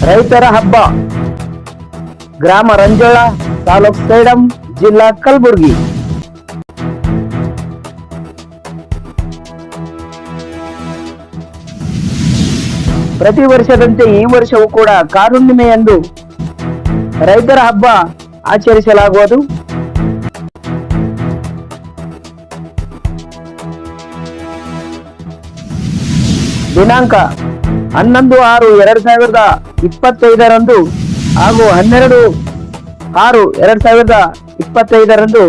ರೈತರ ಹಬ್ಬ ಗ್ರಾಮ ರಂಜೋಳ ತಾಲೂಕ್ ಸೇಡಂ ಜಿಲ್ಲಾ ಕಲಬುರಗಿ. ಪ್ರತಿ ವರ್ಷದಂತೆ ಈ ವರ್ಷವೂ ಕೂಡ ಕಾರುಣ್ಣಿಮೆಯಂದು ರೈತರ ಹಬ್ಬ ಆಚರಿಸಲಾಗುವುದು. ದಿನಾಂಕ 11/6/2025 ಹಾಗೂ 12/6/2025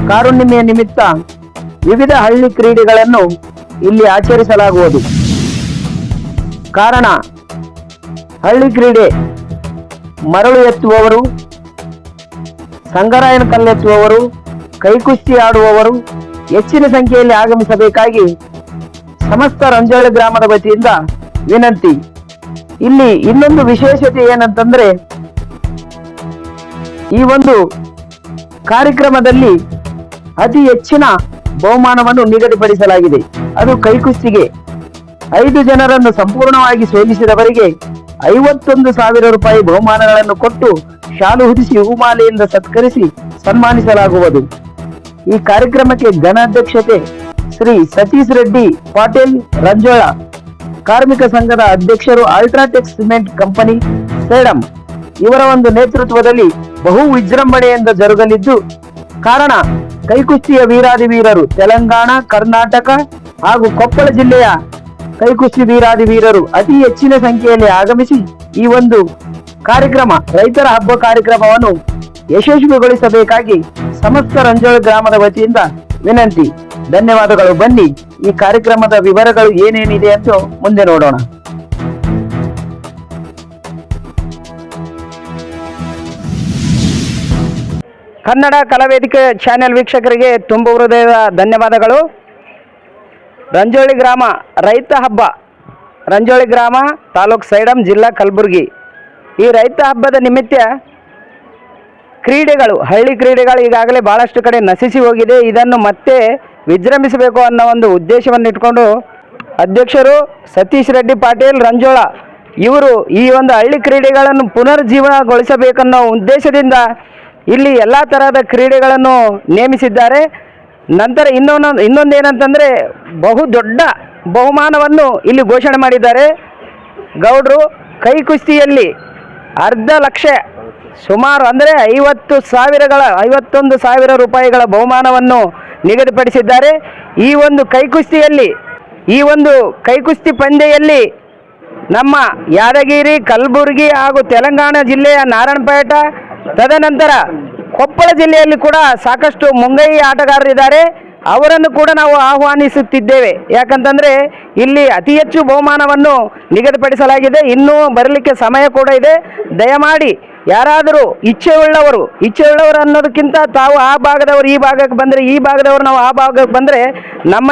ಕಾರುಣ್ಣಿಮೆಯ ನಿಮಿತ್ತ ವಿವಿಧ ಹಳ್ಳಿ ಕ್ರೀಡೆಗಳನ್ನು ಇಲ್ಲಿ ಆಚರಿಸಲಾಗುವುದು. ಕಾರಣ, ಹಳ್ಳಿ ಕ್ರೀಡೆ ಮರಳು ಎತ್ತುವವರು, ಸಂಗರಾಯನ ಕಲ್ಲೆತ್ತುವವರು, ಕೈಕುಸ್ತಿ ಆಡುವವರು ಹೆಚ್ಚಿನ ಸಂಖ್ಯೆಯಲ್ಲಿ ಆಗಮಿಸಬೇಕಾಗಿ ಸಮಸ್ತ ರಂಜೋಳಿ ಗ್ರಾಮದ ವತಿಯಿಂದ ವಿನಂತಿ. ಇಲ್ಲಿ ಇನ್ನೊಂದು ವಿಶೇಷತೆ ಏನಂತಂದ್ರೆ, ಈ ಒಂದು ಕಾರ್ಯಕ್ರಮದಲ್ಲಿ ಅತಿ ಹೆಚ್ಚಿನ ಬಹುಮಾನವನ್ನು ನಿಗದಿಪಡಿಸಲಾಗಿದೆ. ಅದು ಕೈಕುಸ್ತಿಗೆ 5 ಜನರನ್ನು ಸಂಪೂರ್ಣವಾಗಿ ಸೋಲಿಸಿದವರಿಗೆ 51,000 ರೂಪಾಯಿ ಬಹುಮಾನಗಳನ್ನು ಕೊಟ್ಟು ಶಾಲು ಹೊದಿಸಿ ಹೂಮಾಲೆಯಿಂದ ಸತ್ಕರಿಸಿ ಸನ್ಮಾನಿಸಲಾಗುವುದು. ಈ ಕಾರ್ಯಕ್ರಮಕ್ಕೆ ಘನಾಧ್ಯಕ್ಷತೆ ಶ್ರೀ ಸತೀಶ್ ರೆಡ್ಡಿ ಪಾಟೀಲ್ ರಂಜೋಳ, ಕಾರ್ಮಿಕ ಸಂಘದ ಅಧ್ಯಕ್ಷರು, ಅಲ್ಟ್ರಾಟೆಕ್ ಸಿಮೆಂಟ್ ಕಂಪನಿ ಸೇಡಂ ಇವರ ಒಂದು ನೇತೃತ್ವದಲ್ಲಿ ಬಹು ವಿಜೃಂಭಣೆಯಿಂದ ಜರುಗಲಿದ್ದು, ಕಾರಣ ಕೈಕುಸ್ತಿಯ ವೀರಾದಿ ವೀರರು ತೆಲಂಗಾಣ, ಕರ್ನಾಟಕ ಹಾಗೂ ಕೊಪ್ಪಳ ಜಿಲ್ಲೆಯ ಕೈಕುಸ್ತಿ ವೀರಾದಿ ವೀರರು ಅತಿ ಹೆಚ್ಚಿನ ಸಂಖ್ಯೆಯಲ್ಲಿ ಆಗಮಿಸಿ ಈ ಒಂದು ಕಾರ್ಯಕ್ರಮ, ರೈತರ ಹಬ್ಬ ಕಾರ್ಯಕ್ರಮವನ್ನು ಯಶಸ್ವಿಗೊಳಿಸಬೇಕಾಗಿ ಸಮಸ್ತ ರಂಜೋಳ ಗ್ರಾಮದ ವತಿಯಿಂದ ವಿನಂತಿ. ಧನ್ಯವಾದಗಳು. ಬನ್ನಿ ಈ ಕಾರ್ಯಕ್ರಮದ ವಿವರಗಳು ಏನೇನಿದೆ ಅಂತ ಮುಂದೆ ನೋಡೋಣ. ಕನ್ನಡ ಕಲಾವೇದಿಕೆ ಚಾನೆಲ್ ವೀಕ್ಷಕರಿಗೆ ತುಂಬ ಹೃದಯದ ಧನ್ಯವಾದಗಳು. ರಂಜೋಳಿ ಗ್ರಾಮ ರೈತ ಹಬ್ಬ, ರಂಜೋಳಿ ಗ್ರಾಮ ತಾಲೂಕ್ ಸೇಡಂ ಜಿಲ್ಲಾ ಕಲಬುರಗಿ. ಈ ರೈತ ಹಬ್ಬದ ನಿಮಿತ್ತ ಕ್ರೀಡೆಗಳು, ಹಳ್ಳಿ ಕ್ರೀಡೆಗಳು ಈಗಾಗಲೇ ಭಾಳಷ್ಟು ಕಡೆ ನಶಿಸಿ ಹೋಗಿದೆ. ಇದನ್ನು ಮತ್ತೆ ವಿಜೃಂಭಿಸಬೇಕು ಅನ್ನೋ ಒಂದು ಉದ್ದೇಶವನ್ನು ಇಟ್ಕೊಂಡು ಅಧ್ಯಕ್ಷರು ಸತೀಶ್ ರೆಡ್ಡಿ ಪಾಟೀಲ್ ರಂಜೋಳ ಇವರು ಈ ಒಂದು ಹಳ್ಳಿ ಕ್ರೀಡೆಗಳನ್ನು ಪುನರ್ಜೀವನಗೊಳಿಸಬೇಕನ್ನೋ ಉದ್ದೇಶದಿಂದ ಇಲ್ಲಿ ಎಲ್ಲ ತರಹದ ಕ್ರೀಡೆಗಳನ್ನು ನೇಮಿಸಿದ್ದಾರೆ. ನಂತರ ಇನ್ನೊಂದೇನಂತಂದರೆ ಬಹು ದೊಡ್ಡ ಬಹುಮಾನವನ್ನು ಇಲ್ಲಿ ಘೋಷಣೆ ಮಾಡಿದ್ದಾರೆ. ಗೌಡ್ರು ಕೈಕುಸ್ತಿಯಲ್ಲಿ 1,00,000 ಸುಮಾರು ಅಂದರೆ 51,000 ರೂಪಾಯಿಗಳ ಬಹುಮಾನವನ್ನು ನಿಗದಿಪಡಿಸಿದ್ದಾರೆ. ಈ ಒಂದು ಕೈಕುಸ್ತಿ ಪಂದ್ಯದಲ್ಲಿ ನಮ್ಮ ಯಾದಗಿರಿ, ಕಲಬುರಗಿ ಹಾಗೂ ತೆಲಂಗಾಣ ಜಿಲ್ಲೆಯ ನಾರಾಯಣಪೇಟ, ತದನಂತರ ಕೊಪ್ಪಳ ಜಿಲ್ಲೆಯಲ್ಲಿ ಕೂಡ ಸಾಕಷ್ಟು ಮುಂಗೈ ಆಟಗಾರರಿದ್ದಾರೆ. ಅವರನ್ನು ಕೂಡ ನಾವು ಆಹ್ವಾನಿಸುತ್ತಿದ್ದೇವೆ. ಯಾಕಂತಂದರೆ ಇಲ್ಲಿ ಅತಿ ಹೆಚ್ಚು ಬಹುಮಾನವನ್ನು ನಿಗದಿಪಡಿಸಲಾಗಿದೆ. ಇನ್ನೂ ಬರಲಿಕ್ಕೆ ಸಮಯ ಕೂಡ ಇದೆ. ದಯಮಾಡಿ ಯಾರಾದರೂ ಇಚ್ಛೆಯುಳ್ಳವರು ಅನ್ನೋದಕ್ಕಿಂತ ತಾವು ಆ ಭಾಗದವರು ಈ ಭಾಗಕ್ಕೆ ಬಂದರೆ, ಈ ಭಾಗದವರು ನಾವು ಆ ಭಾಗಕ್ಕೆ ಬಂದರೆ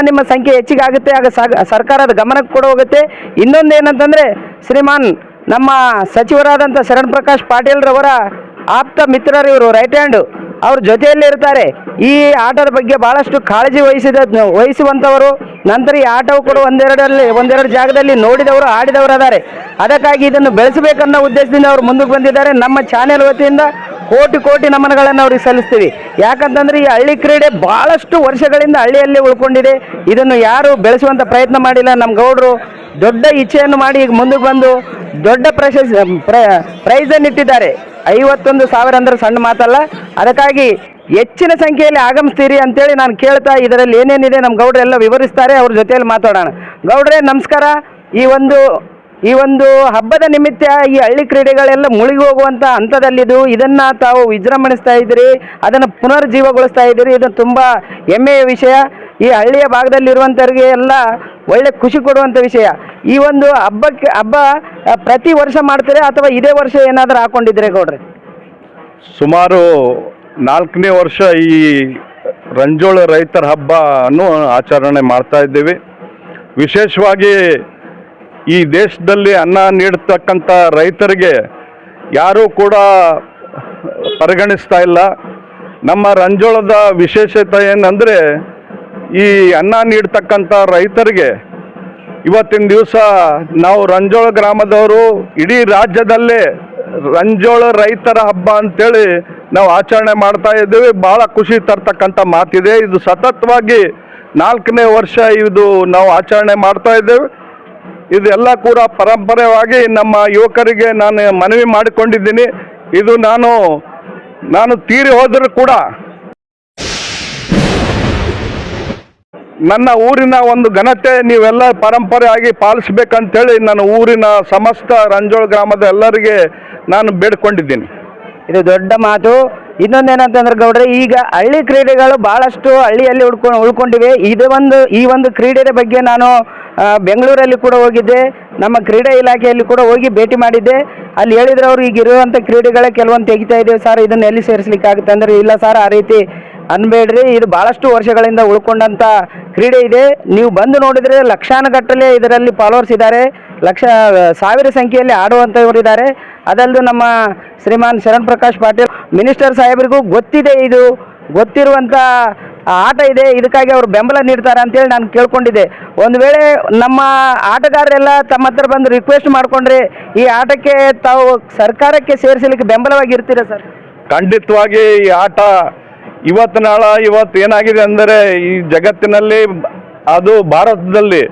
ನಿಮ್ಮ ಸಂಖ್ಯೆ ಹೆಚ್ಚಿಗೆ ಆಗುತ್ತೆ. ಆಗ ಸರ್ಕಾರದ ಗಮನಕ್ಕೆ ಕೂಡ ಹೋಗುತ್ತೆ. ಇನ್ನೊಂದೇನಂತಂದರೆ, ಶ್ರೀಮಾನ್ ನಮ್ಮ ಸಚಿವರಾದಂಥ ಶರಣ್ ಪ್ರಕಾಶ್ ಪಾಟೀಲ್ರವರ ಆಪ್ತ ಮಿತ್ರರು ಇವರು, ರೈಟ್ ಹ್ಯಾಂಡ್, ಅವ್ರ ಜೊತೆಯಲ್ಲೇ ಇರ್ತಾರೆ. ಈ ಆಟದ ಬಗ್ಗೆ ಭಾಳಷ್ಟು ಕಾಳಜಿ ವಹಿಸುವಂಥವರು. ನಂತರ ಈ ಆಟವು ಕೂಡ ಒಂದೆರಡು ಜಾಗದಲ್ಲಿ ನೋಡಿದವರು, ಆಡಿದವರು ಅದಾರೆ. ಅದಕ್ಕಾಗಿ ಇದನ್ನು ಬೆಳೆಸಬೇಕನ್ನೋ ಉದ್ದೇಶದಿಂದ ಅವರು ಮುಂದಕ್ಕೆ ಬಂದಿದ್ದಾರೆ. ನಮ್ಮ ಚಾನೆಲ್ ವತಿಯಿಂದ ಕೋಟಿ ನಮನಗಳನ್ನು ಅವ್ರಿಗೆ ಸಲ್ಲಿಸ್ತೀವಿ. ಯಾಕಂತಂದರೆ ಈ ಹಳ್ಳಿ ಕ್ರೀಡೆ ಭಾಳಷ್ಟು ವರ್ಷಗಳಿಂದ ಹಳ್ಳಿಯಲ್ಲಿ ಉಳ್ಕೊಂಡಿದೆ. ಇದನ್ನು ಯಾರು ಬೆಳೆಸುವಂಥ ಪ್ರಯತ್ನ ಮಾಡಿಲ್ಲ. ನಮ್ಮ ಗೌಡರು ದೊಡ್ಡ ಇಚ್ಛೆಯನ್ನು ಮಾಡಿ ಈಗ ಮುಂದಕ್ಕೆ ಬಂದು ದೊಡ್ಡ ಪ್ರೈಸನ್ನು ಇಟ್ಟಿದ್ದಾರೆ. 51,000 ಅಂದರೆ ಸಣ್ಣ ಮಾತಲ್ಲ. ಅದಕ್ಕಾಗಿ ಹೆಚ್ಚಿನ ಸಂಖ್ಯೆಯಲ್ಲಿ ಆಗಮಿಸ್ತೀರಿ ಅಂತೇಳಿ ನಾನು ಕೇಳ್ತಾ, ಇದರಲ್ಲಿ ಏನೇನಿದೆ ನಮ್ಮ ಗೌಡ್ರೆಲ್ಲ ವಿವರಿಸ್ತಾರೆ. ಅವ್ರ ಜೊತೆಯಲ್ಲಿ ಮಾತಾಡೋಣ. ಗೌಡ್ರೆ ನಮಸ್ಕಾರ. ಈ ಒಂದು ಹಬ್ಬದ ನಿಮಿತ್ತ ಈ ಹಳ್ಳಿ ಕ್ರೀಡೆಗಳೆಲ್ಲ ಮುಳುಗಿ ಹೋಗುವಂಥ ಹಂತದಲ್ಲಿದ್ದು, ಇದನ್ನು ತಾವು ವಿಜೃಂಭಿಸ್ತಾ ಇದ್ದೀರಿ, ಅದನ್ನು ಪುನರ್ಜೀವಗೊಳಿಸ್ತಾ ಇದ್ದೀರಿ. ಇದು ತುಂಬ ಹೆಮ್ಮೆಯ ವಿಷಯ. ಈ ಹಳ್ಳಿಯ ಭಾಗದಲ್ಲಿರುವಂಥವ್ರಿಗೆ ಎಲ್ಲ ಒಳ್ಳೆ ಖುಷಿ ಕೊಡುವಂಥ ವಿಷಯ. ಈ ಒಂದು ಹಬ್ಬ ಪ್ರತಿ ವರ್ಷ ಮಾಡ್ತೀರಾ ಅಥವಾ ಇದೇ ವರ್ಷ ಏನಾದರೂ ಹಾಕೊಂಡಿದ್ರೆ ಗೌಡ್ರೆ? ಸುಮಾರು 4ನೇ ವರ್ಷ ಈ ರಂಜೋಳ ರೈತರ ಹಬ್ಬವನ್ನು ಆಚರಣೆ ಮಾಡ್ತಾ ಇದ್ದೀವಿ. ವಿಶೇಷವಾಗಿ ಈ ದೇಶದಲ್ಲಿ ಅನ್ನ ನೀಡತಕ್ಕಂಥ ರೈತರಿಗೆ ಯಾರೂ ಕೂಡ ಪರಿಗಣಿಸ್ತಾ ಇಲ್ಲ. ನಮ್ಮ ರಂಜೋಳದ ವಿಶೇಷತೆ ಏನಂದರೆ, ಈ ಅನ್ನ ನೀಡ್ತಕ್ಕಂಥ ರೈತರಿಗೆ ಇವತ್ತಿನ ದಿವಸ ನಾವು ರಂಜೋಳ ಗ್ರಾಮದವರು ಇಡೀ ರಾಜ್ಯದಲ್ಲೇ ರಂಜೋಳ ರೈತರ ಹಬ್ಬ ಅಂತೇಳಿ ನಾವು ಆಚರಣೆ ಮಾಡ್ತಾ ಇದ್ದೇವೆ. ಭಾಳ ಖುಷಿ ತರ್ತಕ್ಕಂಥ ಮಾತಿದೆ. ಇದು ಸತತವಾಗಿ 4ನೇ ವರ್ಷ ಇದು ನಾವು ಆಚರಣೆ ಮಾಡ್ತಾ ಇದ್ದೇವೆ. ಇದೆಲ್ಲ ಕೂಡ ಪರಂಪರೆಯಾಗಿ ನಮ್ಮ ಯುವಕರಿಗೆ ನಾನು ಮನವಿ ಮಾಡಿಕೊಂಡಿದ್ದೀನಿ. ಇದು ನಾನು ತೀರಿ ಹೋದರೂ ಕೂಡ ನನ್ನ ಊರಿನ ಒಂದು ಘನತೆ ನೀವೆಲ್ಲ ಪರಂಪರೆಯಾಗಿ ಪಾಲಿಸ್ಬೇಕಂತೇಳಿ ನನ್ನ ಊರಿನ ಸಮಸ್ತ ರಂಜೋಳ ಗ್ರಾಮದ ಎಲ್ಲರಿಗೆ ನಾನು ಬೇಡ್ಕೊಂಡಿದ್ದೀನಿ. ಇದು ದೊಡ್ಡ ಮಾತು. ಇನ್ನೊಂದೇನಂತಂದ್ರೆ ಗೌಡ್ರೆ, ಈಗ ಹಳ್ಳಿ ಕ್ರೀಡೆಗಳು ಭಾಳಷ್ಟು ಹಳ್ಳಿಯಲ್ಲಿ ಉಳ್ಕೊಂಡಿವೆ. ಈ ಒಂದು ಕ್ರೀಡೆಯ ಬಗ್ಗೆ ನಾನು ಬೆಂಗಳೂರಲ್ಲಿ ಕೂಡ ಹೋಗಿದ್ದೆ, ನಮ್ಮ ಕ್ರೀಡಾ ಇಲಾಖೆಯಲ್ಲಿ ಕೂಡ ಹೋಗಿ ಭೇಟಿ ಮಾಡಿದ್ದೆ. ಅಲ್ಲಿ ಹೇಳಿದ್ರೆ ಅವರು ಈಗ ಇರುವಂಥ ಕ್ರೀಡೆಗಳೇ ಕೆಲವೊಂದು ತೆಗಿತಾ ಇದ್ದೇವೆ ಸರ್, ಇದನ್ನ ಎಲ್ಲಿ ಸೇರಿಸ್ಲಿಕ್ಕೆ ಆಗುತ್ತೆ ಅಂದರೆ, ಇಲ್ಲ ಸರ್ ಆ ರೀತಿ ಅನ್ಬೇಡ್ರಿ, ಇದು ಭಾಳಷ್ಟು ವರ್ಷಗಳಿಂದ ಉಳ್ಕೊಂಡಂಥ ಕ್ರೀಡೆ ಇದೆ. ನೀವು ಬಂದು ನೋಡಿದರೆ ಲಕ್ಷಾನುಗಟ್ಟಲೆ ಇದರಲ್ಲಿ ಫಾಲೋವರ್ಸ್ ಇದ್ದಾರೆ, ಸಾವಿರ ಸಂಖ್ಯೆಯಲ್ಲಿ ಆಡುವಂಥವ್ರು ಇದ್ದಾರೆ. ಅದಲ್ಲದೆ ನಮ್ಮ ಶ್ರೀಮಾನ್ ಶರಣ್ ಪ್ರಕಾಶ್ ಪಾಟೀಲ್ ಮಿನಿಸ್ಟರ್ ಸಾಹೇಬರಿಗೂ ಗೊತ್ತಿದೆ, ಇದು ಗೊತ್ತಿರುವಂಥ ಆಟ ಇದೆ, ಇದಕ್ಕಾಗಿ ಅವರು ಬೆಂಬಲ ನೀಡ್ತಾರೆ ಅಂತೇಳಿ ನಾನು ಕೇಳ್ಕೊಂಡಿದ್ದೆ. ಒಂದು ವೇಳೆ ನಮ್ಮ ಆಟಗಾರರೆಲ್ಲ ತಮ್ಮ ಹತ್ರ ಬಂದು ರಿಕ್ವೆಸ್ಟ್ ಮಾಡಿಕೊಂಡ್ರೆ ಈ ಆಟಕ್ಕೆ ತಾವು ಸರ್ಕಾರಕ್ಕೆ ಸೇರಿಸಲಿಕ್ಕೆ ಬೆಂಬಲವಾಗಿರ್ತೀರಾ ಸರ್? ಖಂಡಿತವಾಗಿ ಈ ಆಟ ಇವತ್ತು ಏನಾಗಿದೆ ಅಂದರೆ, ಈ ಜಗತ್ತಿನಲ್ಲಿ ಅದು ಭಾರತದಲ್ಲಿ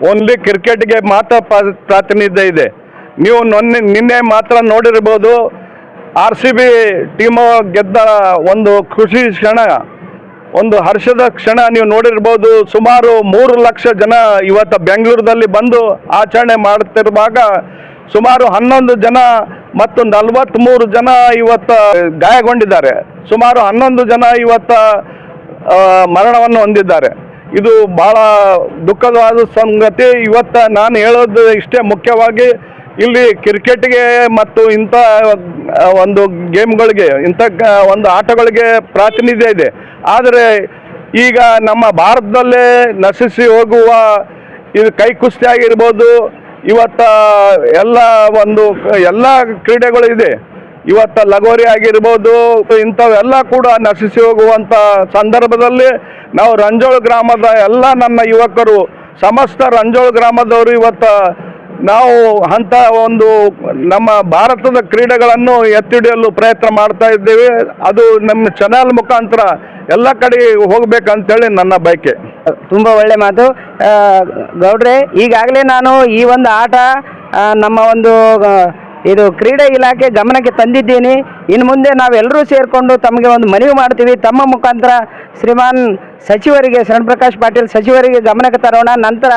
ಓನ್ಲಿ ಕ್ರಿಕೆಟ್ಗೆ ಮಾತ್ರ ಪ್ರಾತಿನಿಧ್ಯ ಇದೆ. ನೀವು ನಿನ್ನೆ ಮಾತ್ರ ನೋಡಿರ್ಬೋದು, RCB ಟೀಮು ಗೆದ್ದ ಒಂದು ಖುಷಿ ಕ್ಷಣ, ಒಂದು ಹರ್ಷದ ಕ್ಷಣ ನೀವು ನೋಡಿರ್ಬೋದು. ಸುಮಾರು 3 ಲಕ್ಷ ಜನ ಇವತ್ತು ಬೆಂಗಳೂರಲ್ಲಿ ಬಂದು ಆಚರಣೆ ಮಾಡುತ್ತಿರುವಾಗ ಸುಮಾರು 11 ಜನ ಮತ್ತು 43 ಜನ ಇವತ್ತು ಗಾಯಗೊಂಡಿದ್ದಾರೆ. ಸುಮಾರು 11 ಜನ ಇವತ್ತು ಮರಣವನ್ನು ಹೊಂದಿದ್ದಾರೆ. ಇದು ಭಾಳ ದುಃಖವಾದ ಸಂಗತಿ. ಇವತ್ತು ನಾನು ಹೇಳೋದು ಇಷ್ಟೇ, ಮುಖ್ಯವಾಗಿ ಇಲ್ಲಿ ಕ್ರಿಕೆಟ್ಗೆ ಮತ್ತು ಇಂಥ ಒಂದು ಗೇಮ್ಗಳಿಗೆ, ಇಂಥ ಒಂದು ಆಟಗಳಿಗೆ ಪ್ರಾತಿನಿಧ್ಯ ಇದೆ. ಆದರೆ ಈಗ ನಮ್ಮ ಭಾರತದಲ್ಲೇ ನಶಿಸಿ ಹೋಗುವ ಇದು ಕೈ ಕುಸ್ತಿ ಆಗಿರ್ಬೋದು, ಇವತ್ತು ಎಲ್ಲ ಕ್ರೀಡೆಗಳು ಇದೆ. ಇವತ್ತು ಲಗೋರಿ ಆಗಿರ್ಬೋದು, ಇಂಥವೆಲ್ಲ ಕೂಡ ನಶಿಸಿ ಹೋಗುವಂಥ ಸಂದರ್ಭದಲ್ಲಿ ನಾವು ರಂಜೋಳ ಗ್ರಾಮದ ಎಲ್ಲ ನನ್ನ ಯುವಕರು, ಸಮಸ್ತ ರಂಜೋಳ ಗ್ರಾಮದವರು ಇವತ್ತು ನಾವು ಅಂಥ ಒಂದು ನಮ್ಮ ಭಾರತದ ಕ್ರೀಡೆಗಳನ್ನು ಎತ್ತಿಡಿಯಲು ಪ್ರಯತ್ನ ಮಾಡ್ತಾ ಇದ್ದೇವೆ. ಅದು ನಮ್ಮ ಚಾನಲ್ ಮುಖಾಂತರ ಎಲ್ಲ ಕಡೆ ಹೋಗ್ಬೇಕಂತೇಳಿ ನನ್ನ ಬಯಕೆ. ತುಂಬ ಒಳ್ಳೆ ಮಾತು ಗೌಡ್ರೆ. ಈಗಾಗಲೇ ನಾನು ಈ ಒಂದು ಆಟ ನಮ್ಮ ಒಂದು ಇದು ಕ್ರೀಡಾ ಇಲಾಖೆ ಗಮನಕ್ಕೆ ತಂದಿದ್ದೀನಿ. ಇನ್ನು ಮುಂದೆ ನಾವೆಲ್ಲರೂ ಸೇರಿಕೊಂಡು ತಮಗೆ ಒಂದು ಮನವಿ ಮಾಡ್ತೀವಿ. ತಮ್ಮ ಮುಖಾಂತರ ಶ್ರೀಮಾನ್ ಸಚಿವರಿಗೆ, ಶರಣ್ ಪ್ರಕಾಶ್ ಪಾಟೀಲ್ ಸಚಿವರಿಗೆ ಗಮನಕ್ಕೆ ತರೋಣ. ನಂತರ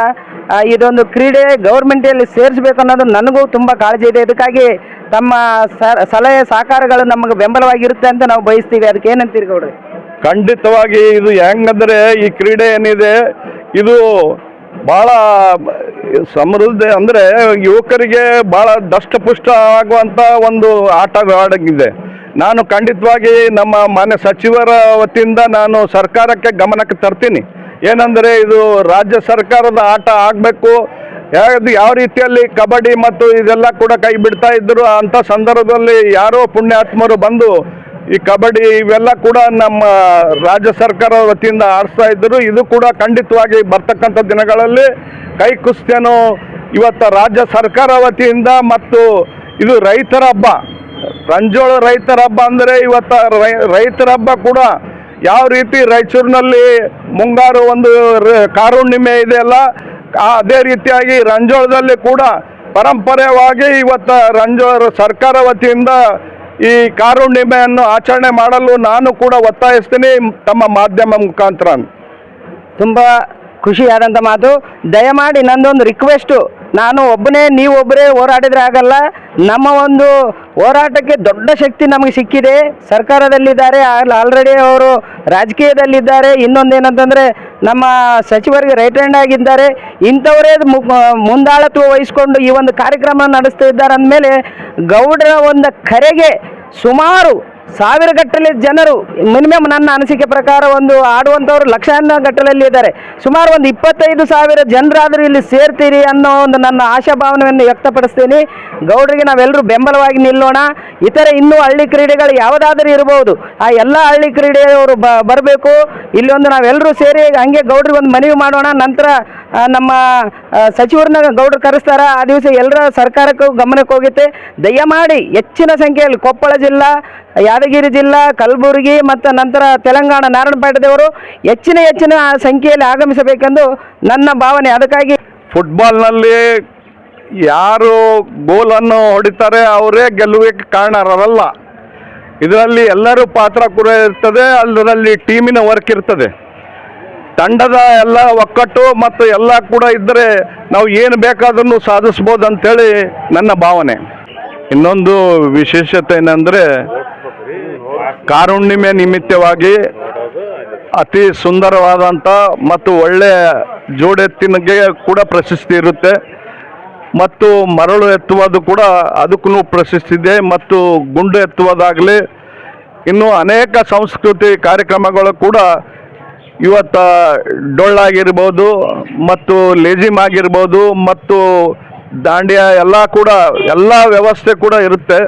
ಇದೊಂದು ಕ್ರೀಡೆ ಗೌರ್ಮೆಂಟಲ್ಲಿ ಸೇರಿಸಬೇಕು ಅನ್ನೋದು ನನಗೂ ತುಂಬ ಕಾಳಜಿ ಇದೆ. ಇದಕ್ಕಾಗಿ ತಮ್ಮ ಸಲಹೆ ಸಹಕಾರಗಳು ನಮಗೆ ಬೆಂಬಲವಾಗಿರುತ್ತೆ ಅಂತ ನಾವು ಬಯಸ್ತೀವಿ. ಅದಕ್ಕೆ ಏನಂತೀರಿ ಗೌಡ್ರೆ? ಖಂಡಿತವಾಗಿ ಇದು ಹೆಂಗಂದರೆ, ಈ ಕ್ರೀಡೆ ಏನಿದೆ ಇದು ಭಾಳ ಸಮೃದ್ಧಿ, ಅಂದರೆ ಯುವಕರಿಗೆ ಭಾಳ ದಷ್ಟಪುಷ್ಟ ಆಗುವಂಥ ಒಂದು ಆಟವಾಗಿದೆ. ನಾನು ಖಂಡಿತವಾಗಿ ನಮ್ಮ ಮಾನ್ಯ ಸಚಿವರ ವತಿಯಿಂದ ನಾನು ಸರ್ಕಾರಕ್ಕೆ ಗಮನಕ್ಕೆ ತರ್ತೀನಿ. ಏನಂದರೆ, ಇದು ರಾಜ್ಯ ಸರ್ಕಾರದ ಆಟ ಆಗಬೇಕು. ಯಾವ ರೀತಿಯಲ್ಲಿ ಕಬಡ್ಡಿ ಮತ್ತು ಇದೆಲ್ಲ ಕೂಡ ಕೈ ಬಿಡ್ತಾ ಇದ್ದರು, ಅಂಥ ಸಂದರ್ಭದಲ್ಲಿ ಯಾರೋ ಪುಣ್ಯಾತ್ಮರು ಬಂದು ಈ ಕಬಡ್ಡಿ ಇವೆಲ್ಲ ಕೂಡ ನಮ್ಮ ರಾಜ್ಯ ಸರ್ಕಾರ ವತಿಯಿಂದ ಆಡಿಸ್ತಾ ಇದ್ದರು. ಇದು ಕೂಡ ಖಂಡಿತವಾಗಿ ಬರ್ತಕ್ಕಂಥ ದಿನಗಳಲ್ಲಿ ಕೈ ಕುಸ್ತಿಯನ್ನು ಇವತ್ತು ರಾಜ್ಯ ಸರ್ಕಾರ ವತಿಯಿಂದ, ಮತ್ತು ಇದು ರೈತರ ಹಬ್ಬ, ರಂಜೋಳ ರೈತರ ಹಬ್ಬ ಅಂದರೆ ಇವತ್ತು ರೈತರ ಹಬ್ಬ ಕೂಡ ಯಾವ ರೀತಿ ರಾಯಚೂರಿನಲ್ಲಿ ಮುಂಗಾರು ಒಂದು ಕಾರುಣ್ಣಿಮೆ ಇದೆಯಲ್ಲ, ಅದೇ ರೀತಿಯಾಗಿ ರಂಜೋಳದಲ್ಲಿ ಕೂಡ ಪರಂಪರೆಯಾಗಿ ಇವತ್ತು ರಂಜೋಳ ಸರ್ಕಾರ ವತಿಯಿಂದ ಈ ಕಾರುಣ್ಣಿಮೆಯನ್ನು ಆಚರಣೆ ಮಾಡಲು ನಾನು ಕೂಡ ಒತ್ತಾಯಿಸ್ತೀನಿ ತಮ್ಮ ಮಾಧ್ಯಮ ಮುಖಾಂತರ. ತುಂಬ ಖುಷಿಯಾದಂಥ ಮಾತು. ದಯಮಾಡಿ ನಂದೊಂದು ರಿಕ್ವೆಸ್ಟು, ನಾನು ಒಬ್ಬನೇ ನೀವೊಬ್ಬರೇ ಹೋರಾಡಿದ್ರೆ ಆಗಲ್ಲ. ನಮ್ಮ ಒಂದು ಹೋರಾಟಕ್ಕೆ ದೊಡ್ಡ ಶಕ್ತಿ ನಮಗೆ ಸಿಕ್ಕಿದೆ. ಸರ್ಕಾರದಲ್ಲಿದ್ದಾರೆ, ಆಲ್ರೆಡಿ ಅವರು ರಾಜಕೀಯದಲ್ಲಿದ್ದಾರೆ. ಇನ್ನೊಂದೇನಂತಂದರೆ ನಮ್ಮ ಸಚಿವರಿಗೆ ರೈಟ್ ಹ್ಯಾಂಡ್ ಆಗಿದ್ದಾರೆ. ಇಂಥವರೇ ಮುಂದಾಳತ್ವ ವಹಿಸ್ಕೊಂಡು ಈ ಒಂದು ಕಾರ್ಯಕ್ರಮ ನಡೆಸ್ತಾ ಇದ್ದಾರೆ ಅಂದಮೇಲೆ, ಗೌಡರ ಒಂದು ಕರೆಗೆ ಸುಮಾರು ಸಾವಿರಗಟ್ಟಲೆ ಜನರು, ಮಿನಿಮಮ್ ನನ್ನ ಅನಿಸಿಕೆ ಪ್ರಕಾರ ಒಂದು ಆಡುವಂಥವ್ರು ಲಕ್ಷಾನುಗಟ್ಟಲೆಯಲ್ಲಿ ಇದ್ದಾರೆ. ಸುಮಾರು ಒಂದು 25,000 ಜನರಾದರೂ ಇಲ್ಲಿ ಸೇರ್ತೀರಿ ಅನ್ನೋ ಒಂದು ನನ್ನ ಆಶಾಭಾವನೆಯನ್ನು ವ್ಯಕ್ತಪಡಿಸ್ತೀನಿ. ಗೌಡರಿಗೆ ನಾವೆಲ್ಲರೂ ಬೆಂಬಲವಾಗಿ ನಿಲ್ಲೋಣ. ಇತರೆ ಇನ್ನೂ ಹಳ್ಳಿ ಕ್ರೀಡೆಗಳು ಯಾವುದಾದ್ರೂ ಇರ್ಬೋದು, ಆ ಎಲ್ಲ ಹಳ್ಳಿ ಕ್ರೀಡೆಯವರು ಬರಬೇಕು. ಇಲ್ಲೊಂದು ನಾವೆಲ್ಲರೂ ಸೇರಿ ಹಂಗೆ ಗೌಡ್ರಿಗೆ ಒಂದು ಮನವಿ ಮಾಡೋಣ. ನಂತರ ನಮ್ಮ ಸಚಿವರನ್ನ ಗೌಡ್ರು ಕರೆಸ್ತಾರ. ಆ ದಿವಸ ಎಲ್ಲರ ಸರ್ಕಾರಕ್ಕೂ ಗಮನಕ್ಕೆ ಹೋಗುತ್ತೆ. ದಯಮಾಡಿ ಹೆಚ್ಚಿನ ಸಂಖ್ಯೆಯಲ್ಲಿ ಕೊಪ್ಪಳ ಜಿಲ್ಲಾ, ಯಾದಗಿರಿ ಜಿಲ್ಲಾ, ಕಲಬುರಗಿ ಮತ್ತು ನಂತರ ತೆಲಂಗಾಣ ನಾರಾಯಣಪೇಟೆದವರು ಹೆಚ್ಚಿನ ಸಂಖ್ಯೆಯಲ್ಲಿ ಆಗಮಿಸಬೇಕೆಂದು ನನ್ನ ಭಾವನೆ. ಅದಕ್ಕಾಗಿ ಫುಟ್ಬಾಲ್ನಲ್ಲಿ ಯಾರು ಗೋಲನ್ನು ಹೊಡಿತಾರೆ ಅವರೇ ಗೆಲ್ಲುವಿಕೆ ಕಾರಣರಲ್ಲ. ಇದರಲ್ಲಿ ಎಲ್ಲರೂ ಪಾತ್ರ ಕೂಡ ಇರ್ತದೆ, ಅದರಲ್ಲಿ ಟೀಮಿನ ವರ್ಕ್ ಇರ್ತದೆ, ತಂಡದ ಎಲ್ಲ ಒಕ್ಕಟ್ಟು ಮತ್ತು ಎಲ್ಲ ಕೂಡ ಇದ್ದರೆ ನಾವು ಏನು ಬೇಕಾದ್ರೂ ಸಾಧಿಸ್ಬೋದು ಅಂಥೇಳಿ ನನ್ನ ಭಾವನೆ. ಇನ್ನೊಂದು ವಿಶೇಷತೆ ಏನಂದರೆ ಕಾರುಣ್ಣಿಮೆ ನಿಮಿತ್ತವಾಗಿ ಅತಿ ಸುಂದರವಾದಂಥ ಮತ್ತು ಒಳ್ಳೆಯ ಜೋಡೆತ್ತಿನಿಗೆ ಕೂಡ ಪ್ರಶಸ್ತಿ ಇರುತ್ತೆ ಮತ್ತು ಮರಳು ಎತ್ತುವುದು ಕೂಡ ಅದಕ್ಕೂ ಪ್ರಶಸ್ತಿ ಇದೆ ಮತ್ತು ಗುಂಡು ಎತ್ತುವುದಾಗಲಿ ಇನ್ನೂ ಅನೇಕ ಸಂಸ್ಕೃತಿ ಕಾರ್ಯಕ್ರಮಗಳು ಕೂಡ ಇವತ್ತು ಡೊಳ್ಳಾಗಿರ್ಬೋದು ಮತ್ತು ಲೇಜಿಮ್ ಆಗಿರ್ಬೋದು ಮತ್ತು ದಾಂಡಿಯಾ ಎಲ್ಲ ಕೂಡ ಎಲ್ಲ ವ್ಯವಸ್ಥೆ ಕೂಡ ಇರುತ್ತೆ.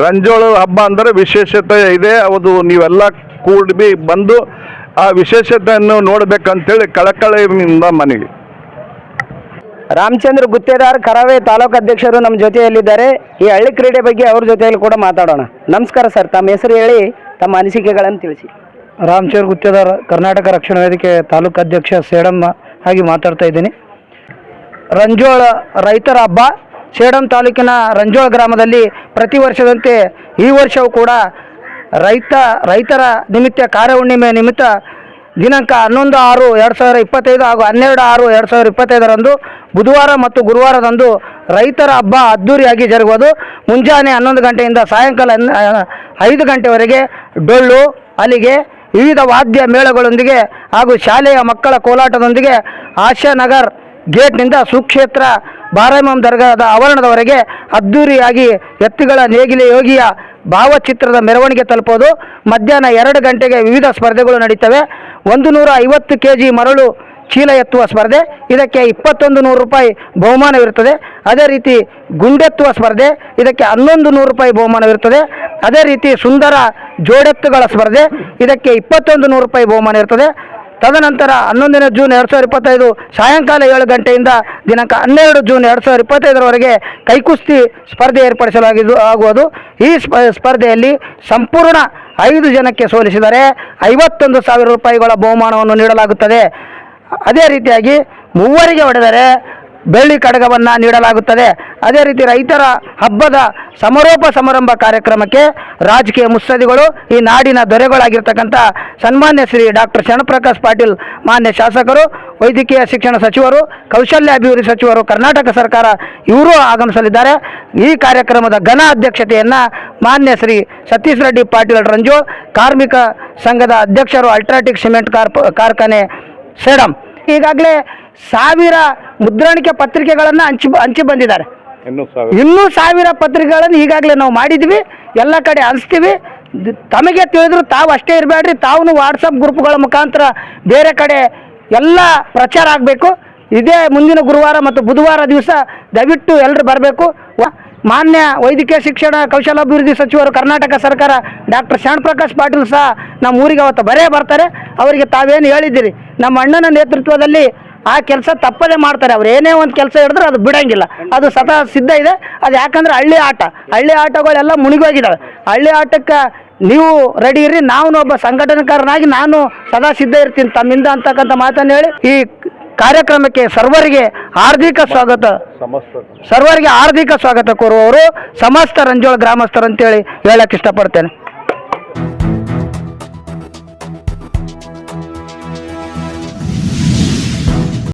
ರಂಜೋಳ ಹಬ್ಬ ಅಂದರೆ ವಿಶೇಷತೆ ಇದೆ. ಅದು ನೀವೆಲ್ಲ ಕೂಡಿ ಬಂದು ಆ ವಿಶೇಷತೆಯನ್ನು ನೋಡಬೇಕಂತೇಳಿ ಕಳಕಳಿಯಿಂದ ಮನವಿ. ರಾಮಚಂದ್ರ ಗುತ್ತೇದಾರ್, ಕರಾವೆ ತಾಲೂಕು ಅಧ್ಯಕ್ಷರು ನಮ್ಮ ಜೊತೆಯಲ್ಲಿದ್ದಾರೆ. ಈ ಹಳ್ಳಿ ಕ್ರೀಡೆ ಬಗ್ಗೆ ಅವ್ರ ಜೊತೆಯಲ್ಲಿ ಕೂಡ ಮಾತಾಡೋಣ. ನಮಸ್ಕಾರ ಸರ್, ತಮ್ಮ ಹೆಸರು ಹೇಳಿ ತಮ್ಮ ಅನಿಸಿಕೆಗಳನ್ನು ತಿಳಿಸಿ. ರಾಮಚಂದ್ರ ಗುತ್ತೇದಾರ್, ಕರ್ನಾಟಕ ರಕ್ಷಣಾ ವೇದಿಕೆ ತಾಲೂಕು ಅಧ್ಯಕ್ಷ ಸೇಡಂ ಆಗಿ ಮಾತಾಡ್ತಾ ಇದ್ದೀನಿ. ರಂಜೋಳ ರೈತರ ಹಬ್ಬ ಸೇಡಂ ತಾಲೂಕಿನ ರಂಜೋಳ ಗ್ರಾಮದಲ್ಲಿ ಪ್ರತಿ ವರ್ಷದಂತೆ ಈ ವರ್ಷವೂ ಕೂಡ ರೈತರ ನಿಮಿತ್ತ ಕಾರ್ಯಹುಣ್ಣಿಮೆ ನಿಮಿತ್ತ ದಿನಾಂಕ 11/6/2025 ಹಾಗೂ 12/6/2025 ಬುಧವಾರ ಮತ್ತು ಗುರುವಾರದಂದು ರೈತರ ಹಬ್ಬ ಅದ್ದೂರಿಯಾಗಿ ಜರುಗುವುದು. ಮುಂಜಾನೆ 11 ಗಂಟೆಯಿಂದ ಸಾಯಂಕಾಲ 5 ಗಂಟೆವರೆಗೆ ಡೊಳ್ಳು, ಅಲಿಗೆ, ವಿವಿಧ ವಾದ್ಯ ಮೇಳಗಳೊಂದಿಗೆ ಹಾಗೂ ಶಾಲೆಯ ಮಕ್ಕಳ ಕೋಲಾಟದೊಂದಿಗೆ ಆಶಾನಗರ್ ಗೇಟ್ನಿಂದ ಸುಕ್ಷೇತ್ರ ಬಾರಾಯಿಮಾಮ್ ದರ್ಗಾದ ಆವರಣದವರೆಗೆ ಅದ್ದೂರಿಯಾಗಿ ಎತ್ತುಗಳ ನೇಗಿಲೆ ಯೋಗಿಯ ಭಾವಚಿತ್ರದ ಮೆರವಣಿಗೆ ತಲುಪೋದು. ಮಧ್ಯಾಹ್ನ 2 ಗಂಟೆಗೆ ವಿವಿಧ ಸ್ಪರ್ಧೆಗಳು ನಡೀತವೆ. 150 kg ಮರಳು ಚೀಲ ಎತ್ತುವ ಸ್ಪರ್ಧೆ, ಇದಕ್ಕೆ 2100 ರೂಪಾಯಿ ಬಹುಮಾನವಿರುತ್ತದೆ. ಅದೇ ರೀತಿ ಗುಂಡೆತ್ತುವ ಸ್ಪರ್ಧೆ, ಇದಕ್ಕೆ 1100 ರೂಪಾಯಿ ಬಹುಮಾನವಿರುತ್ತದೆ. ಅದೇ ರೀತಿ ಸುಂದರ ಜೋಡೆತ್ತುಗಳ ಸ್ಪರ್ಧೆ, ಇದಕ್ಕೆ 2100 ರೂಪಾಯಿ ಬಹುಮಾನ ಇರ್ತದೆ. ತದನಂತರ 11 ಜೂನ್ 2025 ಸಾಯಂಕಾಲ 7 ಗಂಟೆಯಿಂದ ದಿನಾಂಕ 12 ಜೂನ್ 2025 ಕೈಕುಸ್ತಿ ಸ್ಪರ್ಧೆ ಆಗುವುದು. ಈ ಸ್ಪರ್ಧೆಯಲ್ಲಿ ಸಂಪೂರ್ಣ 5 ಜನಕ್ಕೆ ಸೋಲಿಸಿದರೆ 51,000 ರೂಪಾಯಿಗಳ ಬಹುಮಾನವನ್ನು ನೀಡಲಾಗುತ್ತದೆ. ಅದೇ ರೀತಿಯಾಗಿ 3 ಹೊಡೆದರೆ ಬೆಳ್ಳಿ ಕಡಗವನ್ನು ನೀಡಲಾಗುತ್ತದೆ. ಅದೇ ರೀತಿ ರೈತರ ಹಬ್ಬದ ಸಮಾರೋಪ ಸಮಾರಂಭ ಕಾರ್ಯಕ್ರಮಕ್ಕೆ ರಾಜಕೀಯ ಮುತ್ಸದ್ದಿಗಳು, ಈ ನಾಡಿನ ದೊರೆಗಳಾಗಿರ್ತಕ್ಕಂಥ ಸನ್ಮಾನ್ಯ ಶ್ರೀ ಡಾಕ್ಟರ್ ಶರಣಪ್ರಕಾಶ್ ಪಾಟೀಲ್ ಮಾನ್ಯ ಶಾಸಕರು, ವೈದ್ಯಕೀಯ ಶಿಕ್ಷಣ ಸಚಿವರು, ಕೌಶಲ್ಯಾಭಿವೃದ್ಧಿ ಸಚಿವರು, ಕರ್ನಾಟಕ ಸರ್ಕಾರ ಇವರು ಆಗಮಿಸಲಿದ್ದಾರೆ. ಈ ಕಾರ್ಯಕ್ರಮದ ಘನ ಅಧ್ಯಕ್ಷತೆಯನ್ನು ಮಾನ್ಯ ಶ್ರೀ ಸತೀಶ್ ರೆಡ್ಡಿ ಪಾಟೀಲ್ ರಂಜೋಳ್, ಕಾರ್ಮಿಕ ಸಂಘದ ಅಧ್ಯಕ್ಷರು, ಅಲ್ಟ್ರಾಟೆಕ್ ಸಿಮೆಂಟ್ ಕಾರ್ಖಾನೆ ಸೇಡಂ. ಈಗಾಗಲೇ 1000 ಮುದ್ರಣಿಕೆ ಪತ್ರಿಕೆಗಳನ್ನು ಹಂಚಿ ಬಂದಿದ್ದಾರೆ. ಇನ್ನೂ 1000 ಪತ್ರಿಕೆಗಳನ್ನು ಈಗಾಗಲೇ ನಾವು ಮಾಡಿದ್ವಿ, ಎಲ್ಲ ಕಡೆ ಹಂಚ್ತೀವಿ. ತಮಗೆ ತಿಳಿದ್ರು ತಾವು ಅಷ್ಟೇ ಇರಬೇಡ್ರಿ, ತಾವು ವಾಟ್ಸಪ್ ಗ್ರೂಪ್ಗಳ ಮುಖಾಂತರ ಬೇರೆ ಕಡೆ ಎಲ್ಲ ಪ್ರಚಾರ ಆಗಬೇಕು. ಇದೇ ಮುಂದಿನ ಗುರುವಾರ ಮತ್ತು ಬುಧವಾರ ದಿವಸ ದಯವಿಟ್ಟು ಎಲ್ಲರೂ ಬರಬೇಕು. ಮಾನ್ಯ ವೈದ್ಯಕೀಯ ಶಿಕ್ಷಣ ಕೌಶಲ್ಯಾಭಿವೃದ್ಧಿ ಸಚಿವರು ಕರ್ನಾಟಕ ಸರ್ಕಾರ ಡಾಕ್ಟರ್ ಶರಣಪ್ರಕಾಶ್ ಪಾಟೀಲ್ ಸಹ ನಮ್ಮ ಊರಿಗೆ ಅವತ್ತು ಬರ್ತಾರೆ. ಅವರಿಗೆ ತಾವೇನು ಹೇಳಿದ್ದೀರಿ, ನಮ್ಮ ಅಣ್ಣನ ನೇತೃತ್ವದಲ್ಲಿ ಆ ಕೆಲಸ ತಪ್ಪದೇ ಮಾಡ್ತಾರೆ. ಅವ್ರು ಏನೇ ಒಂದು ಕೆಲಸ ಹಿಡಿದ್ರೆ ಅದು ಬಿಡಂಗಿಲ್ಲ, ಅದು ಸದಾ ಸಿದ್ಧ ಇದೆ. ಅದು ಯಾಕಂದ್ರೆ ಹಳ್ಳಿ ಆಟಗಳೆಲ್ಲ ಮುಳುಗೋಗಿದ್ದಾವೆ. ಹಳ್ಳಿ ಆಟಕ್ಕೆ ನೀವು ರೆಡಿ ಇರ್ರಿ, ನಾನು ಒಬ್ಬ ಸಂಘಟನಾಕಾರನಾಗಿ ನಾನು ಸದಾ ಸಿದ್ಧ ಇರ್ತೀನಿ ತಮ್ಮಿಂದ ಅಂತಕ್ಕಂಥ ಮಾತನ್ನು ಹೇಳಿ ಈ ಕಾರ್ಯಕ್ರಮಕ್ಕೆ ಸರ್ವರಿಗೆ ಹಾರ್ದಿಕ ಸ್ವಾಗತ ಕೋರುವವರು ಸಮಸ್ತ ರಂಜೋಳ ಗ್ರಾಮಸ್ಥರು ಅಂತೇಳಿ ಹೇಳಕ್ಕೆ ಇಷ್ಟಪಡ್ತೇನೆ.